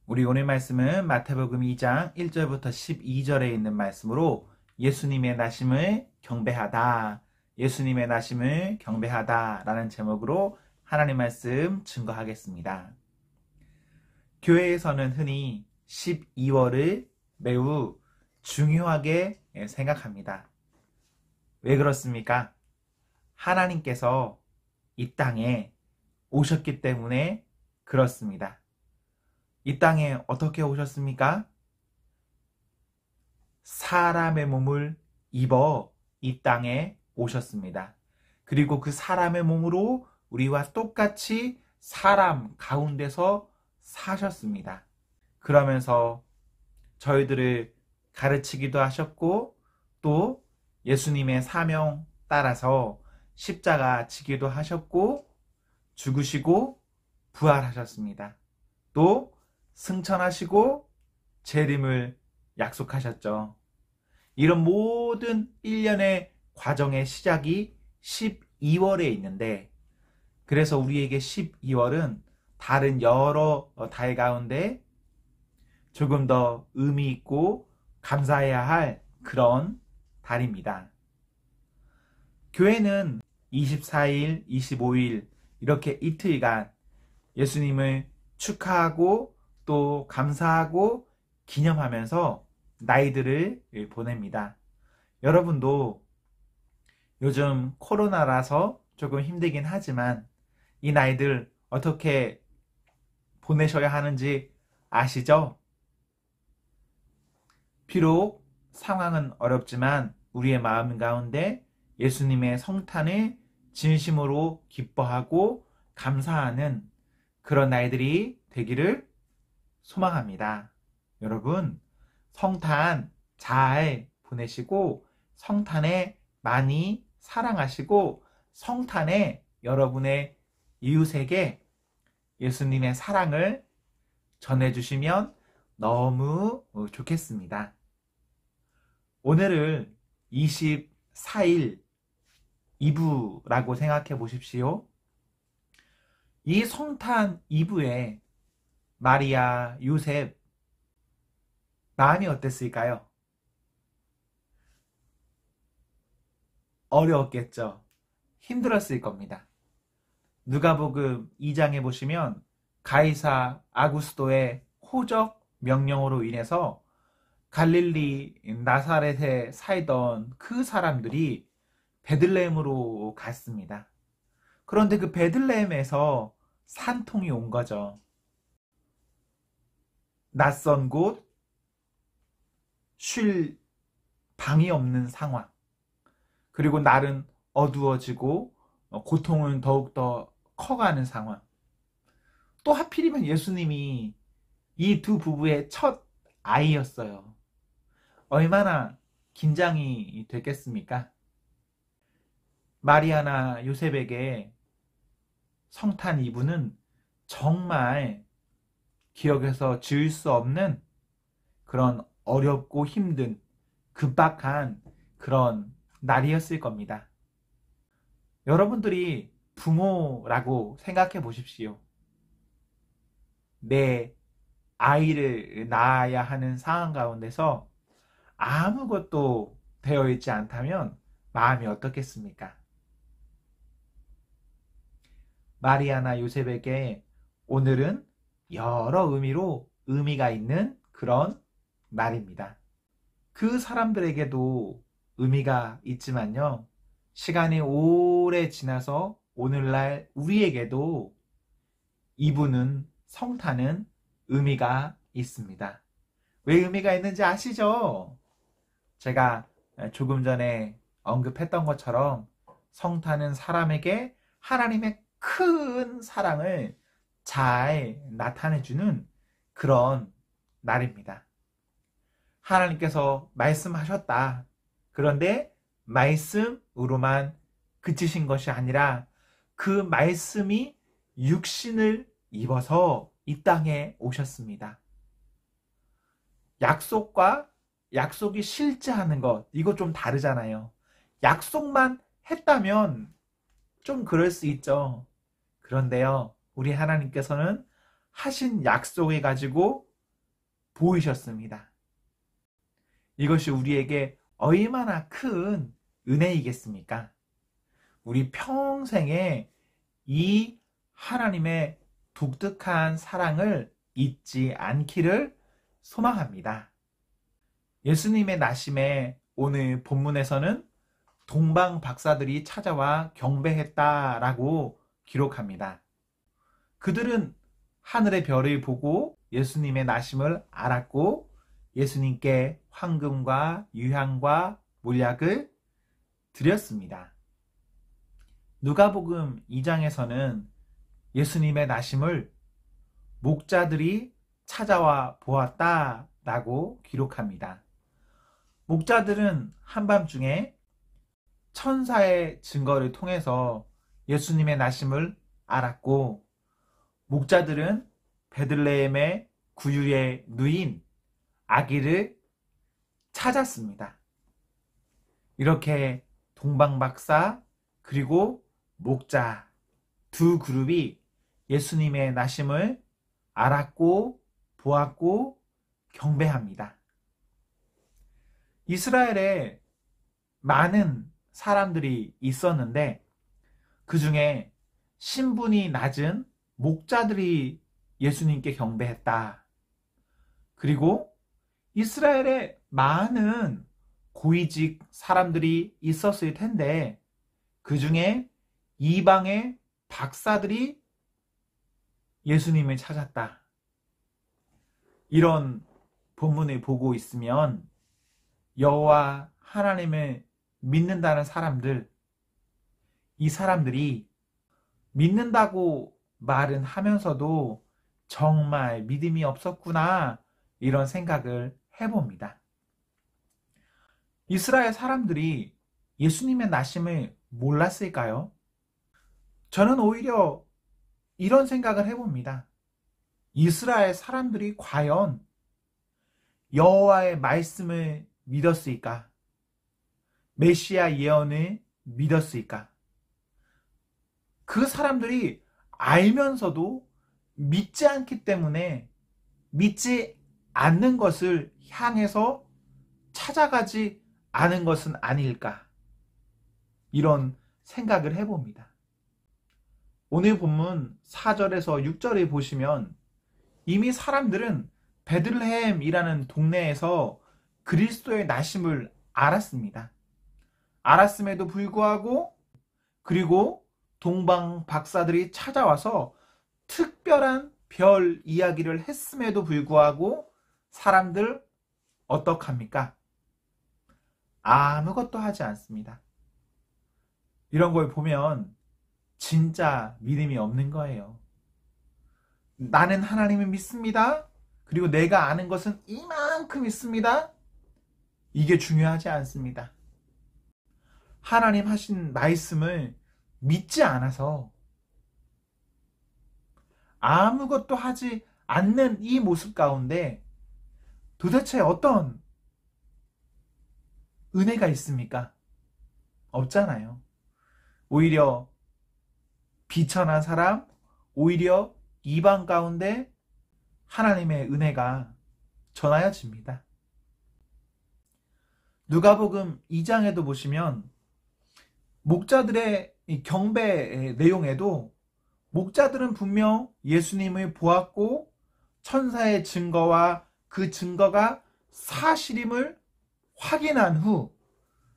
우리 오늘 말씀은 마태복음 2장 1절부터 12절에 있는 말씀으로 예수님의 나심을 경배하다, 예수님의 나심을 경배하다 라는 제목으로 하나님 말씀 증거하겠습니다. 교회에서는 흔히 12월을 매우 중요하게 생각합니다. 왜 그렇습니까? 하나님께서 이 땅에 오셨기 때문에 그렇습니다. 이 땅에 어떻게 오셨습니까? 사람의 몸을 입어 이 땅에 오셨습니다. 그리고 그 사람의 몸으로 우리와 똑같이 사람 가운데서 사셨습니다. 그러면서 저희들을 가르치기도 하셨고 또 예수님의 사명 따라서 십자가 지기도 하셨고 죽으시고 부활하셨습니다. 또 승천하시고 재림을 약속하셨죠. 이런 모든 1년의 과정의 시작이 12월에 있는데, 그래서 우리에게 12월은 다른 여러 달 가운데 조금 더 의미 있고 감사해야 할 그런 달입니다. 교회는 24일, 25일 이렇게 이틀간 예수님을 축하하고 또 감사하고 기념하면서 나이들을 보냅니다. 여러분도 요즘 코로나라서 조금 힘들긴 하지만 이 나이들 어떻게 보내셔야 하는지 아시죠? 비록 상황은 어렵지만 우리의 마음 가운데 예수님의 성탄을 진심으로 기뻐하고 감사하는 그런 날들이 되기를 소망합니다. 여러분, 성탄 잘 보내시고 성탄에 많이 사랑하시고 성탄에 여러분의 이웃에게 예수님의 사랑을 전해주시면 너무 좋겠습니다. 오늘을 24일 이브라고 생각해 보십시오. 이 성탄 이브에 마리아, 요셉 마음이 어땠을까요? 어려웠겠죠. 힘들었을 겁니다. 누가복음 2장에 보시면 가이사 아구스도의 호적 명령으로 인해서 갈릴리 나사렛에 살던 그 사람들이 베들레헴으로 갔습니다. 그런데 그 베들레헴에서 산통이 온 거죠. 낯선 곳, 쉴 방이 없는 상황, 그리고 날은 어두워지고 고통은 더욱더 커가는 상황. 또 하필이면 예수님이 이 두 부부의 첫 아이였어요. 얼마나 긴장이 됐겠습니까? 마리아나 요셉에게 성탄 이브는 정말 기억에서 지울 수 없는 그런 어렵고 힘든 급박한 그런 날이었을 겁니다. 여러분들이 부모라고 생각해 보십시오. 내 아이를 낳아야 하는 상황 가운데서 아무것도 되어 있지 않다면 마음이 어떻겠습니까? 마리아나 요셉에게 오늘은 여러 의미로 의미가 있는 그런 날입니다. 그 사람들에게도 의미가 있지만요, 시간이 오래 지나서 오늘날 우리에게도 이브는 성탄은 의미가 있습니다. 왜 의미가 있는지 아시죠? 제가 조금 전에 언급했던 것처럼 성탄은 사람에게 하나님의 큰 사랑을 잘 나타내주는 그런 날입니다. 하나님께서 말씀하셨다. 그런데 말씀으로만 그치신 것이 아니라 그 말씀이 육신을 입어서 이 땅에 오셨습니다. 약속과 약속이 실제하는 것, 이거 좀 다르잖아요. 약속만 했다면 좀 그럴 수 있죠. 그런데요, 우리 하나님께서는 하신 약속을 가지고 보이셨습니다. 이것이 우리에게 얼마나 큰 은혜이겠습니까? 우리 평생에 이 하나님의 독특한 사랑을 잊지 않기를 소망합니다. 예수님의 나심에 오늘 본문에서는 동방 박사들이 찾아와 경배했다라고 기록합니다. 그들은 하늘의 별을 보고 예수님의 나심을 알았고 예수님께 황금과 유향과 몰약을 드렸습니다. 누가복음 2장에서는 예수님의 나심을 목자들이 찾아와 보았다라고 기록합니다. 목자들은 한밤중에 천사의 증거를 통해서 예수님의 나심을 알았고 목자들은 베들레헴의 구유에 누인 아기를 찾았습니다. 이렇게 동방박사 그리고 목자 두 그룹이 예수님의 나심을 알았고 보았고 경배합니다. 이스라엘에 많은 사람들이 있었는데 그 중에 신분이 낮은 목자들이 예수님께 경배했다. 그리고 이스라엘에 많은 고위직 사람들이 있었을 텐데 그 중에 이방의 박사들이 예수님을 찾았다. 이런 본문을 보고 있으면 여호와 하나님을 믿는다는 사람들, 이 사람들이 믿는다고 말은 하면서도 정말 믿음이 없었구나 이런 생각을 해봅니다. 이스라엘 사람들이 예수님의 나심을 몰랐을까요? 저는 오히려 이런 생각을 해봅니다. 이스라엘 사람들이 과연 여호와의 말씀을 믿었을까? 메시아 예언을 믿었을까? 그 사람들이 알면서도 믿지 않기 때문에 믿지 않는 것을 향해서 찾아가지 않은 것은 아닐까? 이런 생각을 해봅니다. 오늘 본문 4절에서 6절을 보시면 이미 사람들은 베들레헴이라는 동네에서 그리스도의 나심을 알았습니다. 알았음에도 불구하고 그리고 동방 박사들이 찾아와서 특별한 별 이야기를 했음에도 불구하고 사람들 어떡합니까? 아무것도 하지 않습니다. 이런 걸 보면 진짜 믿음이 없는 거예요. 나는 하나님을 믿습니다. 그리고 내가 아는 것은 이만큼 있습니다. 이게 중요하지 않습니다. 하나님 하신 말씀을 믿지 않아서 아무것도 하지 않는 이 모습 가운데 도대체 어떤 은혜가 있습니까? 없잖아요. 오히려 비천한 사람, 오히려 이방 가운데 하나님의 은혜가 전하여집니다. 누가복음 2장에도 보시면 목자들의 경배 내용에도 목자들은 분명 예수님을 보았고 천사의 증거와 그 증거가 사실임을 확인한 후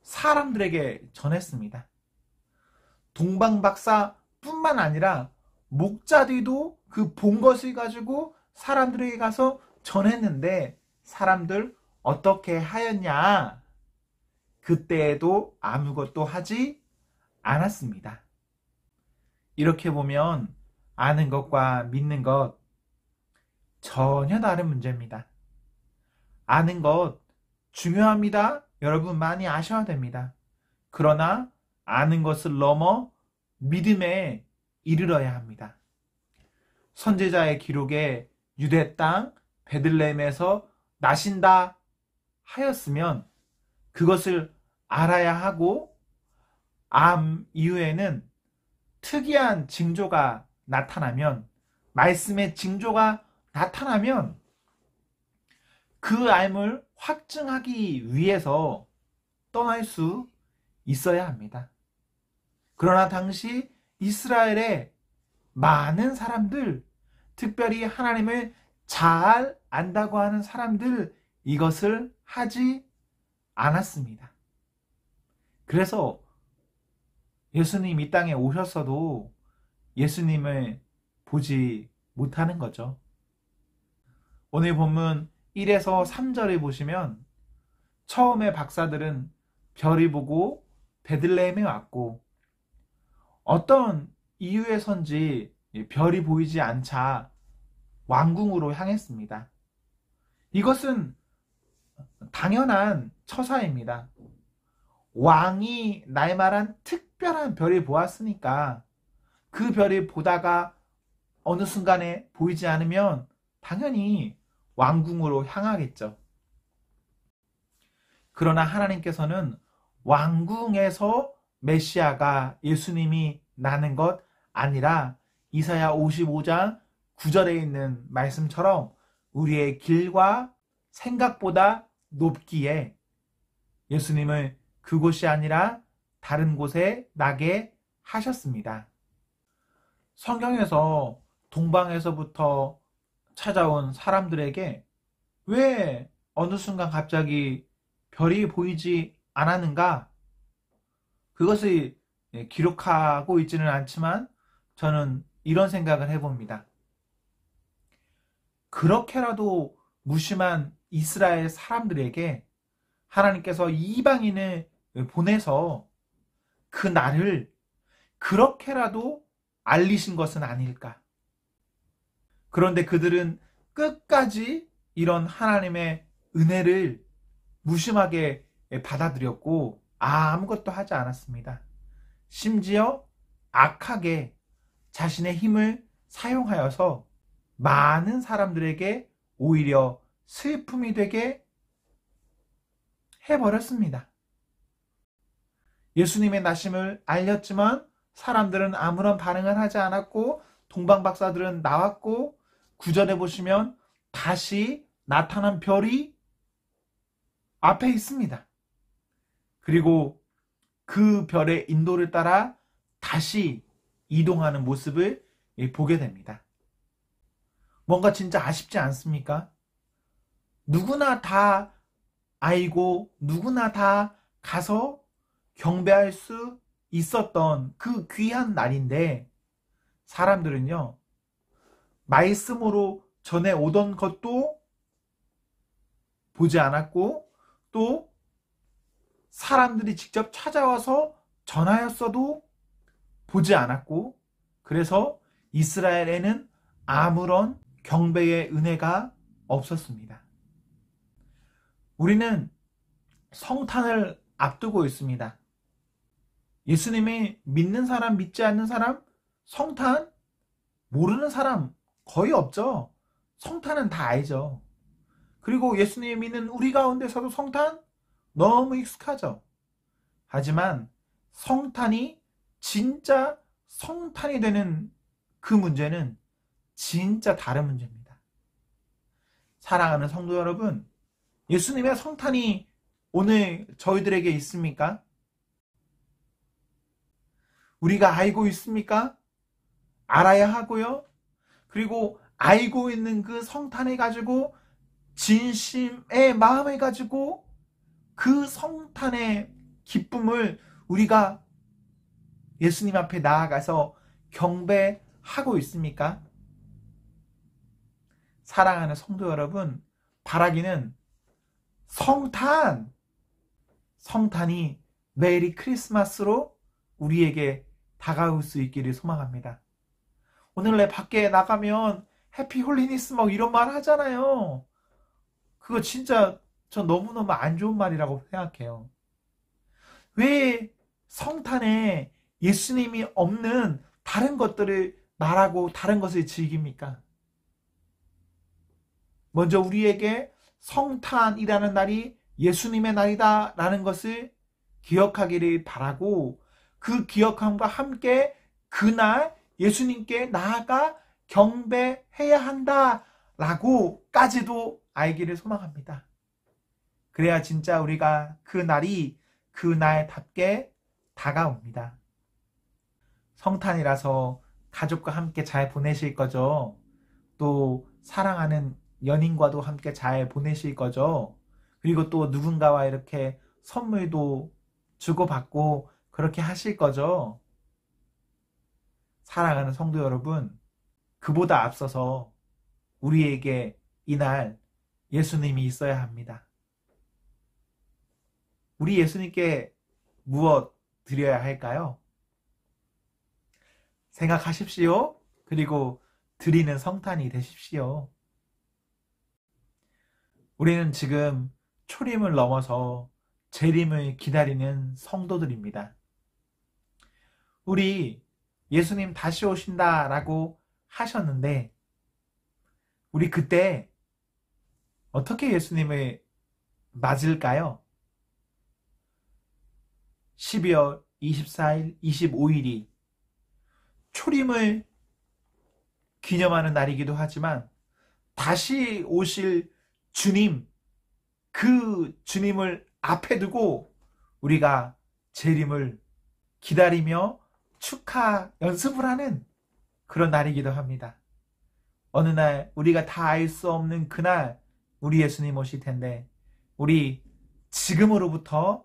사람들에게 전했습니다. 동방박사뿐만 아니라 목자들도 그 본 것을 가지고 사람들에게 가서 전했는데 사람들 어떻게 하였냐? 그때에도 아무것도 하지 않았습니다. 이렇게 보면 아는 것과 믿는 것 전혀 다른 문제입니다. 아는 것 중요합니다. 여러분 많이 아셔야 됩니다. 그러나 아는 것을 넘어 믿음에 이르러야 합니다. 선지자의 기록에 유대 땅 베들레헴에서 나신다 하였으면 그것을 알아야 하고 암 이후에는 특이한 징조가 나타나면 말씀의 징조가 나타나면 그 알을 확증하기 위해서 떠날 수 있어야 합니다. 그러나 당시 이스라엘의 많은 사람들, 특별히 하나님을 잘 안다고 하는 사람들, 이것을 하지 않았습니다. 그래서 예수님 이 땅에 오셨어도 예수님을 보지 못하는 거죠. 오늘 본문 1에서 3절에 보시면 처음에 박사들은 별을 보고 베들레헴에 왔고 어떤 이유에선지 별이 보이지 않자 왕궁으로 향했습니다. 이것은 당연한 처사입니다. 왕이 날마다 특별한 별을 보았으니까 그 별을 보다가 어느 순간에 보이지 않으면 당연히 왕궁으로 향하겠죠. 그러나 하나님께서는 왕궁에서 메시아가 예수님이 나는 것 아니라 이사야 55장 9절에 있는 말씀처럼 우리의 길과 생각보다 높기에 예수님을 그곳이 아니라 다른 곳에 나게 하셨습니다. 성경에서 동방에서부터 찾아온 사람들에게 왜 어느 순간 갑자기 별이 보이지 않았는가? 그것을 기록하고 있지는 않지만 저는 이런 생각을 해봅니다. 그렇게라도 무심한 이스라엘 사람들에게 하나님께서 이방인을 보내서 그 날을 그렇게라도 알리신 것은 아닐까? 그런데 그들은 끝까지 이런 하나님의 은혜를 무심하게 받아들였고 아무것도 하지 않았습니다. 심지어 악하게 자신의 힘을 사용하여서 많은 사람들에게 오히려 슬픔이 되게 해버렸습니다. 예수님의 나심을 알렸지만 사람들은 아무런 반응을 하지 않았고 동방 박사들은 나왔고 9절에 보시면 다시 나타난 별이 앞에 있습니다. 그리고 그 별의 인도를 따라 다시 이동하는 모습을 보게 됩니다. 뭔가 진짜 아쉽지 않습니까? 누구나 다 알고 누구나 다 가서 경배할 수 있었던 그 귀한 날인데 사람들은요 말씀으로 전해오던 것도 보지 않았고 또 사람들이 직접 찾아와서 전하였어도 보지 않았고 그래서 이스라엘에는 아무런 경배의 은혜가 없었습니다. 우리는 성탄을 앞두고 있습니다. 예수님이 믿는 사람, 믿지 않는 사람, 성탄 모르는 사람 거의 없죠. 성탄은 다 알죠. 그리고 예수님이 믿는 우리 가운데서도 성탄 너무 익숙하죠. 하지만 성탄이 진짜 성탄이 되는 그 문제는 진짜 다른 문제입니다. 사랑하는 성도 여러분, 예수님의 성탄이 오늘 저희들에게 있습니까? 우리가 알고 있습니까? 알아야 하고요. 그리고 알고 있는 그 성탄을 가지고 진심의 마음을 가지고 그 성탄의 기쁨을 우리가 예수님 앞에 나아가서 경배하고 있습니까? 사랑하는 성도 여러분, 바라기는 성탄이 메리 크리스마스로 우리에게 다가올 수 있기를 소망합니다. 오늘 내 밖에 나가면 해피 홀리니스 막 이런 말 하잖아요. 그거 진짜 저 너무너무 안 좋은 말이라고 생각해요. 왜 성탄에 예수님이 없는 다른 것들을 말하고 다른 것을 즐깁니까? 먼저 우리에게 성탄이라는 날이 예수님의 날이다 라는 것을 기억하기를 바라고 그 기억함과 함께 그날 예수님께 나아가 경배해야 한다 라고까지도 알기를 소망합니다. 그래야 진짜 우리가 그 날이 그 날답게 다가옵니다. 성탄이라서 가족과 함께 잘 보내실 거죠? 또 사랑하는 연인과도 함께 잘 보내실 거죠? 그리고 또 누군가와 이렇게 선물도 주고받고 그렇게 하실 거죠? 사랑하는 성도 여러분, 그보다 앞서서 우리에게 이날 예수님이 있어야 합니다. 우리 예수님께 무엇 드려야 할까요? 생각하십시오. 그리고 드리는 성탄이 되십시오. 우리는 지금 초림을 넘어서 재림을 기다리는 성도들입니다. 우리 예수님 다시 오신다라고 하셨는데 우리 그때 어떻게 예수님을 맞을까요? 12월 24일, 25일이 초림을 기념하는 날이기도 하지만 다시 오실 주님, 그 주님을 앞에 두고 우리가 재림을 기다리며 축하 연습을 하는 그런 날이기도 합니다. 어느 날 우리가 다 알 수 없는 그날 우리 예수님 오실 텐데 우리 지금으로부터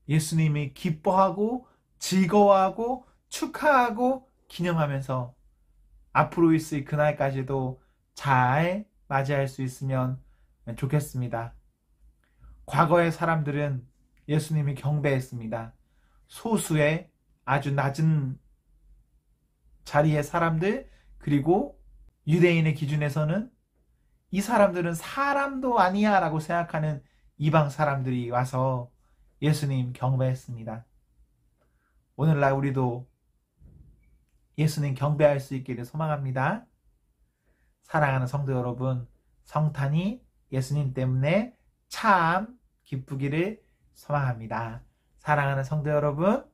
예수님이 기뻐하고 즐거워하고 축하하고 기념하면서 앞으로 있을 그날까지도 잘 맞이할 수 있으면 좋겠습니다. 과거의 사람들은 예수님이 경배했습니다. 소수의 아주 낮은 자리의 사람들, 그리고 유대인의 기준에서는 이 사람들은 사람도 아니야 라고 생각하는 이방 사람들이 와서 예수님 경배했습니다. 오늘날 우리도 예수님 경배할 수 있기를 소망합니다. 사랑하는 성도 여러분, 성탄이 예수님 때문에 참 기쁘기를 소망합니다. 사랑하는 성도 여러분,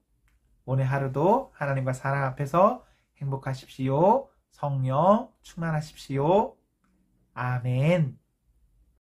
오늘 하루도 하나님과 사랑 앞에서 행복하십시오. 성령 충만하십시오. 아멘.